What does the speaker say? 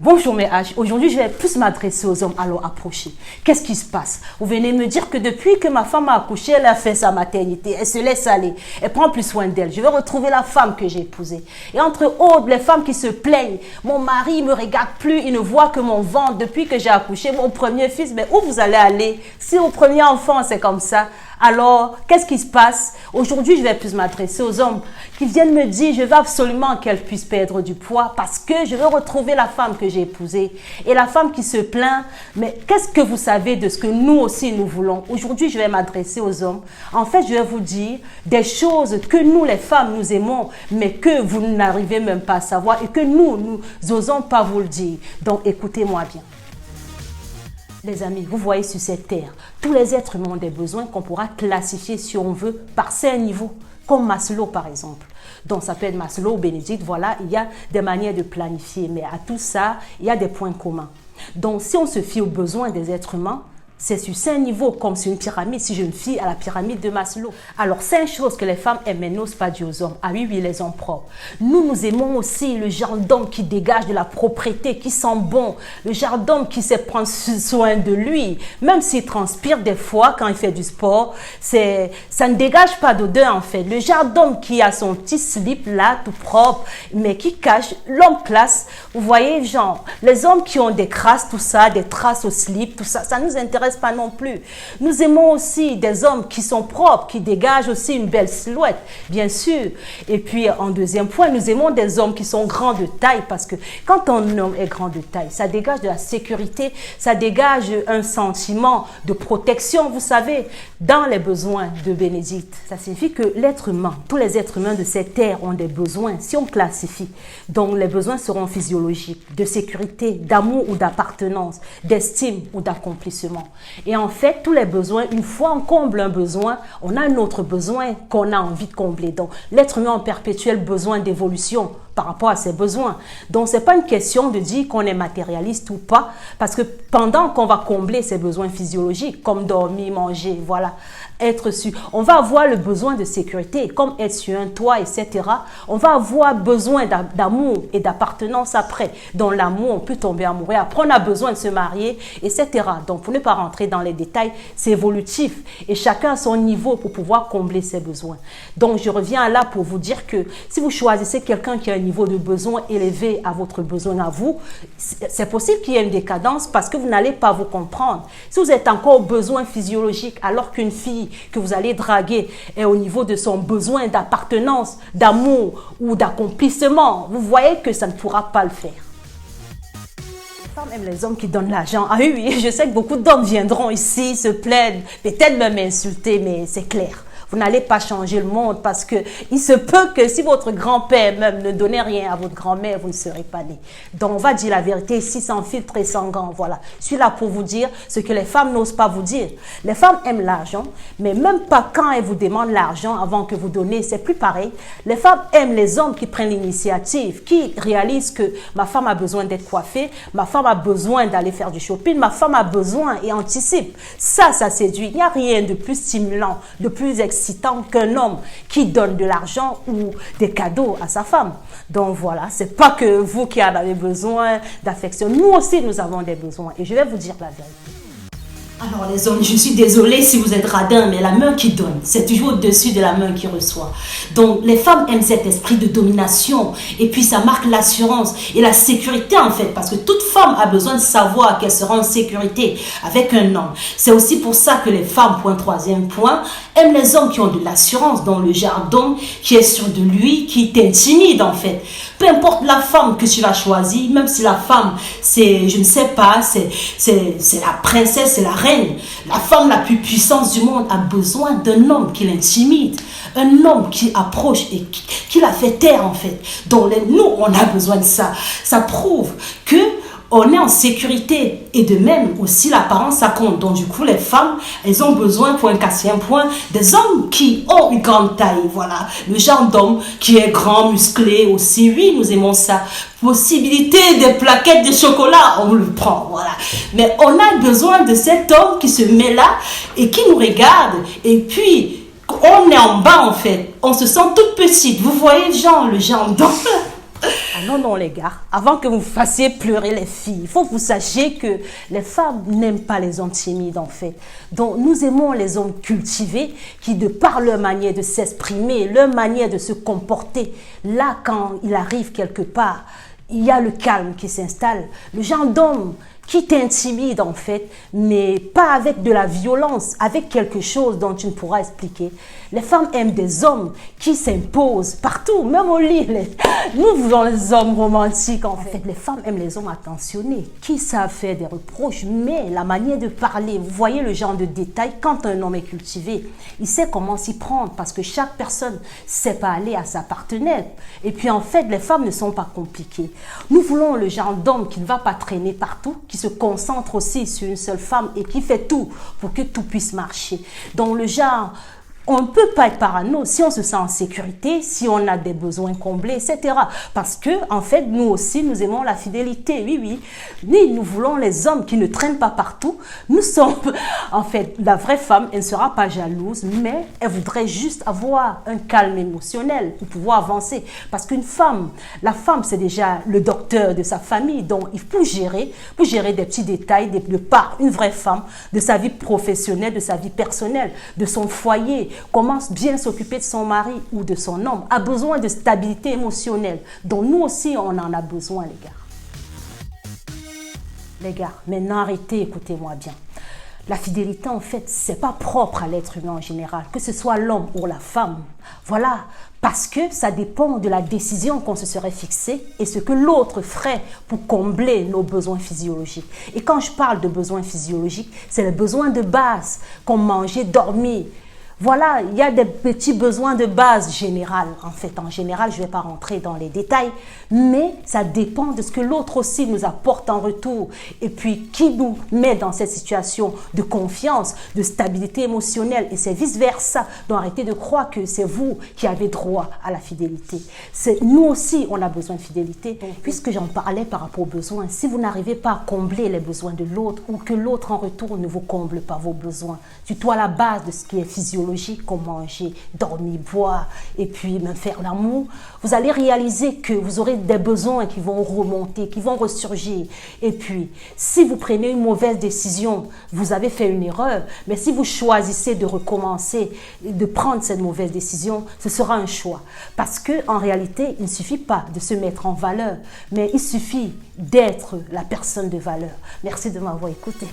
Bonjour mes H, aujourd'hui je vais plus m'adresser aux hommes, alors approchez. Qu'est-ce qui se passe? Vous venez me dire que depuis que ma femme a accouché, elle a fait sa maternité, elle se laisse aller, elle prend plus soin d'elle. Je vais retrouver la femme que j'ai épousée. Et entre autres, les femmes qui se plaignent, mon mari ne me regarde plus, il ne voit que mon ventre depuis que j'ai accouché mon premier fils. Mais où vous allez aller? Si au premier enfant c'est comme ça, alors qu'est-ce qui se passe? Aujourd'hui je vais plus m'adresser aux hommes qui viennent me dire je veux absolument qu'elle puisse perdre du poids parce que je veux retrouver la femme que j'ai épousée. Et la femme qui se plaint, mais qu'est-ce que vous savez de ce que nous aussi nous voulons? Aujourd'hui je vais m'adresser aux hommes. En fait je vais vous dire des choses que nous les femmes nous aimons mais que vous n'arrivez même pas à savoir et que nous n'osons pas vous le dire. Donc écoutez-moi bien. Les amis, vous voyez sur cette terre, tous les êtres humains ont des besoins qu'on pourra classifier si on veut par 5 niveaux, comme Maslow par exemple. Donc ça peut être Maslow ou Bénédicte, voilà, il y a des manières de planifier, mais à tout ça, il y a des points communs. Donc si on se fie aux besoins des êtres humains, c'est sur 5 niveaux, comme sur une pyramide, si je me fie à la pyramide de Maslow. Alors, 5 choses que les femmes aiment mais n'osent pas dire aux hommes. Ah oui, les hommes propres. Nous aimons aussi le genre d'homme qui dégage de la propreté, qui sent bon. Le genre d'homme qui sait prendre soin de lui. Même s'il transpire des fois quand il fait du sport, ça ne dégage pas d'odeur en fait. Le genre d'homme qui a son petit slip là, tout propre, mais qui cache l'homme classe. Vous voyez, genre, les hommes qui ont des crasses, tout ça, des traces au slip, tout ça, ça nous intéresse pas non plus. Nous aimons aussi des hommes qui sont propres, qui dégagent aussi une belle silhouette, bien sûr. Et puis, en deuxième point, nous aimons des hommes qui sont grands de taille, parce que quand un homme est grand de taille, ça dégage de la sécurité, ça dégage un sentiment de protection, vous savez, dans les besoins de Bénédicte. Ça signifie que l'être humain, tous les êtres humains de cette terre ont des besoins, si on classifie. Donc, les besoins seront physiologiques, de sécurité, d'amour ou d'appartenance, d'estime ou d'accomplissement. Et en fait, tous les besoins, une fois on comble un besoin, on a un autre besoin qu'on a envie de combler. Donc, l'être humain a un perpétuel besoin d'évolution par rapport à ses besoins. Donc, ce n'est pas une question de dire qu'on est matérialiste ou pas, parce que pendant qu'on va combler ses besoins physiologiques, comme dormir, manger, voilà, être sûr, on va avoir le besoin de sécurité, comme être sur un toit, etc. On va avoir besoin d'amour et d'appartenance après. Dans l'amour, on peut tomber amoureux. Après, on a besoin de se marier, etc. Donc, pour ne pas rentrer dans les détails, c'est évolutif. Et chacun a son niveau pour pouvoir combler ses besoins. Donc, je reviens là pour vous dire que si vous choisissez quelqu'un qui a un niveau de besoin élevé à votre besoin à vous, c'est possible qu'il y ait une décadence parce que vous n'allez pas vous comprendre. Si vous êtes encore au besoin physiologique alors qu'une fille que vous allez draguer est au niveau de son besoin d'appartenance, d'amour ou d'accomplissement, vous voyez que ça ne pourra pas le faire. Les femmes aiment les hommes qui donnent l'argent. Ah oui, oui, je sais que beaucoup d'hommes viendront ici, se plaignent, peut-être même insulter, mais c'est clair. Vous n'allez pas changer le monde parce que il se peut que si votre grand-père même ne donnait rien à votre grand-mère, vous ne serez pas né. Donc on va dire la vérité ici sans filtre et sans gants. Voilà. Je suis là pour vous dire ce que les femmes n'osent pas vous dire. Les femmes aiment l'argent, mais même pas quand elles vous demandent l'argent avant que vous donnez, c'est plus pareil. Les femmes aiment les hommes qui prennent l'initiative, qui réalisent que ma femme a besoin d'être coiffée, ma femme a besoin d'aller faire du shopping, ma femme a besoin et anticipe. Ça séduit. Il n'y a rien de plus stimulant, de plus excitant qu'un homme qui donne de l'argent ou des cadeaux à sa femme. Donc voilà, c'est pas que vous qui en avez besoin d'affection. Nous aussi, nous avons des besoins. Et je vais vous dire la vérité. Alors les hommes, je suis désolée si vous êtes radins, mais la main qui donne, c'est toujours au-dessus de la main qui reçoit. Donc les femmes aiment cet esprit de domination et puis ça marque l'assurance et la sécurité en fait, parce que toute femme a besoin de savoir qu'elle sera en sécurité avec un homme. C'est aussi pour ça que les femmes, point troisième point, aiment les hommes qui ont de l'assurance, dans le genre d'homme qui est sûr de lui, qui t'intimide en fait. Peu importe la femme que tu vas choisir, même si la femme, c'est, je ne sais pas, c'est la princesse, c'est la reine. La femme la plus puissante du monde a besoin d'un homme qui l'intimide, un homme qui approche et qui la fait taire en fait. Donc nous, on a besoin de ça. Ça prouve que on est en sécurité et de même aussi l'apparence ça compte. Donc du coup les femmes elles ont besoin pour un quatrième point des hommes qui ont une grande taille, voilà, le genre d'homme qui est grand, musclé aussi, oui nous aimons ça. Possibilité des plaquettes de chocolat, on le prend, voilà. Mais on a besoin de cet homme qui se met là et qui nous regarde et puis on est en bas en fait, on se sent toute petite, vous voyez le genre d'homme. Ah non, non, les gars, avant que vous fassiez pleurer les filles, il faut que vous sachiez que les femmes n'aiment pas les hommes timides, en fait. Donc, nous aimons les hommes cultivés qui, de par leur manière de s'exprimer, leur manière de se comporter, là, quand il arrive quelque part, il y a le calme qui s'installe. Le genre d'homme qui t'intimide en fait, mais pas avec de la violence, avec quelque chose dont tu ne pourras expliquer. Les femmes aiment des hommes qui s'imposent partout, même au lit. Nous voulons les hommes romantiques en fait. Les femmes aiment les hommes attentionnés, qui savent faire des reproches, mais la manière de parler, vous voyez le genre de détail, quand un homme est cultivé, il sait comment s'y prendre parce que chaque personne sait parler à sa partenaire. Et puis en fait, les femmes ne sont pas compliquées. Nous voulons le genre d'homme qui ne va pas traîner partout, qui se concentre aussi sur une seule femme et qui fait tout pour que tout puisse marcher. Donc le genre, on ne peut pas être parano si on se sent en sécurité, si on a des besoins comblés, etc. Parce que, en fait, nous aussi, nous aimons la fidélité, oui, oui. Nous voulons les hommes qui ne traînent pas partout. Nous sommes, en fait, la vraie femme, elle ne sera pas jalouse, mais elle voudrait juste avoir un calme émotionnel pour pouvoir avancer. Parce qu'une femme, la femme, c'est déjà le docteur de sa famille, donc il faut gérer des petits détails de part une vraie femme, de sa vie professionnelle, de sa vie personnelle, de son foyer. Comment bien s'occuper de son mari ou de son homme, a besoin de stabilité émotionnelle. Donc nous aussi, on en a besoin, les gars. Les gars, maintenant arrêtez, écoutez-moi bien. La fidélité, en fait, c'est pas propre à l'être humain en général, que ce soit l'homme ou la femme. Voilà, parce que ça dépend de la décision qu'on se serait fixée et ce que l'autre ferait pour combler nos besoins physiologiques. Et quand je parle de besoins physiologiques, c'est les besoins de base, comme manger, dormir. Voilà, il y a des petits besoins de base générales. En fait, en général, je ne vais pas rentrer dans les détails, mais ça dépend de ce que l'autre aussi nous apporte en retour. Et puis, qui nous met dans cette situation de confiance, de stabilité émotionnelle, et c'est vice-versa. Donc, arrêtez de croire que c'est vous qui avez droit à la fidélité. Nous aussi, on a besoin de fidélité. Puisque j'en parlais par rapport aux besoins, si vous n'arrivez pas à combler les besoins de l'autre, ou que l'autre en retour ne vous comble pas vos besoins, surtout à la base de ce qui est physiologique, comme manger, dormir, boire et puis même faire l'amour, vous allez réaliser que vous aurez des besoins qui vont remonter, qui vont ressurgir. Et puis, si vous prenez une mauvaise décision, vous avez fait une erreur, mais si vous choisissez de recommencer, de prendre cette mauvaise décision, ce sera un choix. Parce que en réalité, il ne suffit pas de se mettre en valeur, mais il suffit d'être la personne de valeur. Merci de m'avoir écouté.